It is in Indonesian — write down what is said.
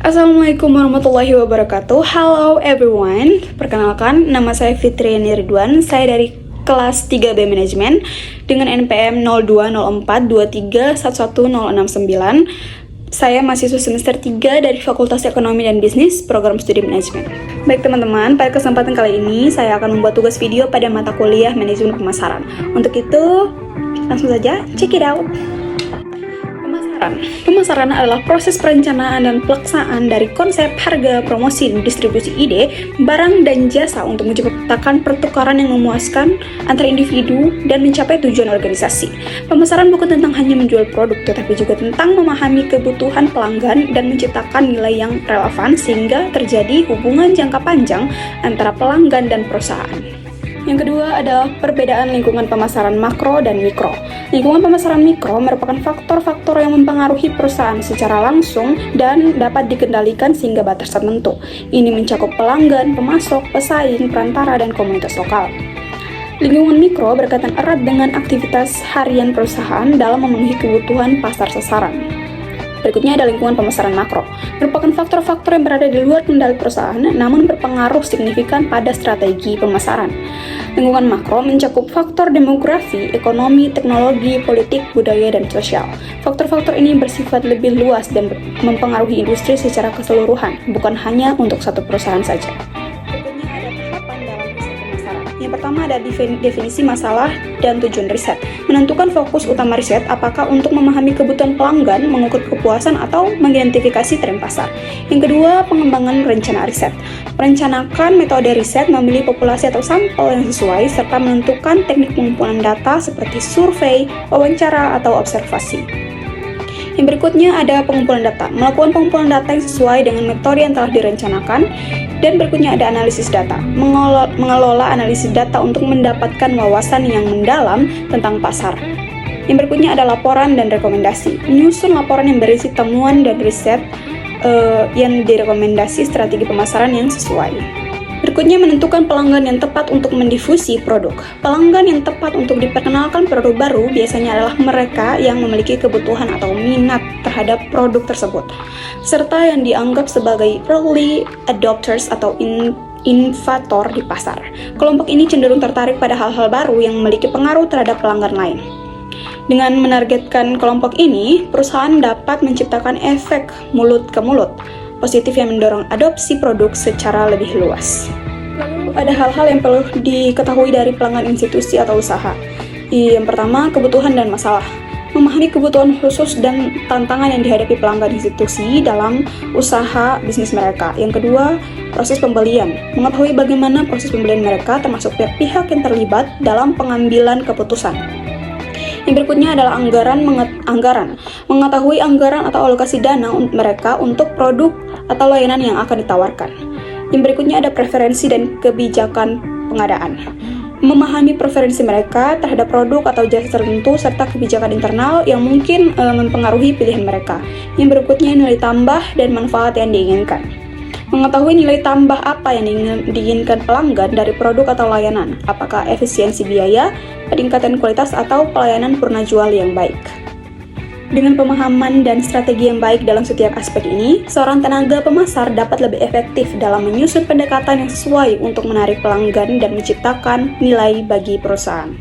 Assalamualaikum warahmatullahi wabarakatuh. Hello everyone. Perkenalkan, nama saya Fitriani Ridwan. Saya dari kelas 3B Manajemen dengan NPM 020423111069. Saya mahasiswa semester 3 dari Fakultas Ekonomi dan Bisnis, Program Studi Manajemen. Baik teman-teman, pada kesempatan kali ini saya akan membuat tugas video pada mata kuliah Manajemen Pemasaran. Untuk itu, langsung saja check it out. Pemasaran adalah proses perencanaan dan pelaksanaan dari konsep, harga, promosi, dan distribusi ide, barang, dan jasa untuk menciptakan pertukaran yang memuaskan antara individu dan mencapai tujuan organisasi. Pemasaran bukan tentang hanya menjual produk, tetapi juga tentang memahami kebutuhan pelanggan dan menciptakan nilai yang relevan sehingga terjadi hubungan jangka panjang antara pelanggan dan perusahaan. Yang kedua adalah perbedaan lingkungan pemasaran makro dan mikro. Lingkungan pemasaran mikro merupakan faktor-faktor yang mempengaruhi perusahaan secara langsung dan dapat dikendalikan sehingga batas tertentu. Ini mencakup pelanggan, pemasok, pesaing, perantara, dan komunitas lokal. Lingkungan mikro berkaitan erat dengan aktivitas harian perusahaan dalam memenuhi kebutuhan pasar sasaran. Berikutnya ada lingkungan pemasaran makro, merupakan faktor-faktor yang berada di luar kendali perusahaan namun berpengaruh signifikan pada strategi pemasaran. Lingkungan makro mencakup faktor demografi, ekonomi, teknologi, politik, budaya, dan sosial. Faktor-faktor ini bersifat lebih luas dan mempengaruhi industri secara keseluruhan, bukan hanya untuk satu perusahaan saja. Yang pertama ada definisi masalah dan tujuan riset. Menentukan fokus utama riset, apakah untuk memahami kebutuhan pelanggan, mengukur kepuasan, atau mengidentifikasi tren pasar. Yang kedua, pengembangan rencana riset. Merencanakan metode riset, memilih populasi atau sampel yang sesuai, serta menentukan teknik pengumpulan data seperti survei, wawancara, atau observasi. Yang berikutnya ada pengumpulan data. Melakukan pengumpulan data yang sesuai dengan metode yang telah direncanakan. Dan berikutnya ada analisis data. Mengelola analisis data untuk mendapatkan wawasan yang mendalam tentang pasar. Yang berikutnya ada laporan dan rekomendasi. Menyusun laporan yang berisi temuan dan riset yang direkomendasi strategi pemasaran yang sesuai. Berikutnya menentukan pelanggan yang tepat untuk mendifusi produk. Pelanggan yang tepat untuk diperkenalkan produk baru biasanya adalah mereka yang memiliki kebutuhan atau minat terhadap produk tersebut, serta yang dianggap sebagai early adopters atau inovator di pasar. Kelompok ini cenderung tertarik pada hal-hal baru yang memiliki pengaruh terhadap pelanggan lain. Dengan menargetkan kelompok ini, perusahaan dapat menciptakan efek mulut ke mulut positif yang mendorong adopsi produk secara lebih luas. Lalu ada hal-hal yang perlu diketahui dari pelanggan institusi atau usaha. Yang pertama, kebutuhan dan masalah. Memahami kebutuhan khusus dan tantangan yang dihadapi pelanggan institusi dalam usaha bisnis mereka. Yang kedua, proses pembelian. Mengetahui bagaimana proses pembelian mereka termasuk pihak yang terlibat dalam pengambilan keputusan. Yang berikutnya adalah anggaran. Mengetahui anggaran atau alokasi dana mereka untuk produk atau layanan yang akan ditawarkan. Yang berikutnya ada preferensi dan kebijakan pengadaan. Memahami preferensi mereka terhadap produk atau jasa tertentu serta kebijakan internal yang mungkin mempengaruhi pilihan mereka. Yang berikutnya nilai tambah dan manfaat yang diinginkan. Mengetahui nilai tambah apa yang diinginkan pelanggan dari produk atau layanan, apakah efisiensi biaya, peningkatan kualitas, atau pelayanan purna jual yang baik. Dengan pemahaman dan strategi yang baik dalam setiap aspek ini, seorang tenaga pemasar dapat lebih efektif dalam menyusun pendekatan yang sesuai untuk menarik pelanggan dan menciptakan nilai bagi perusahaan.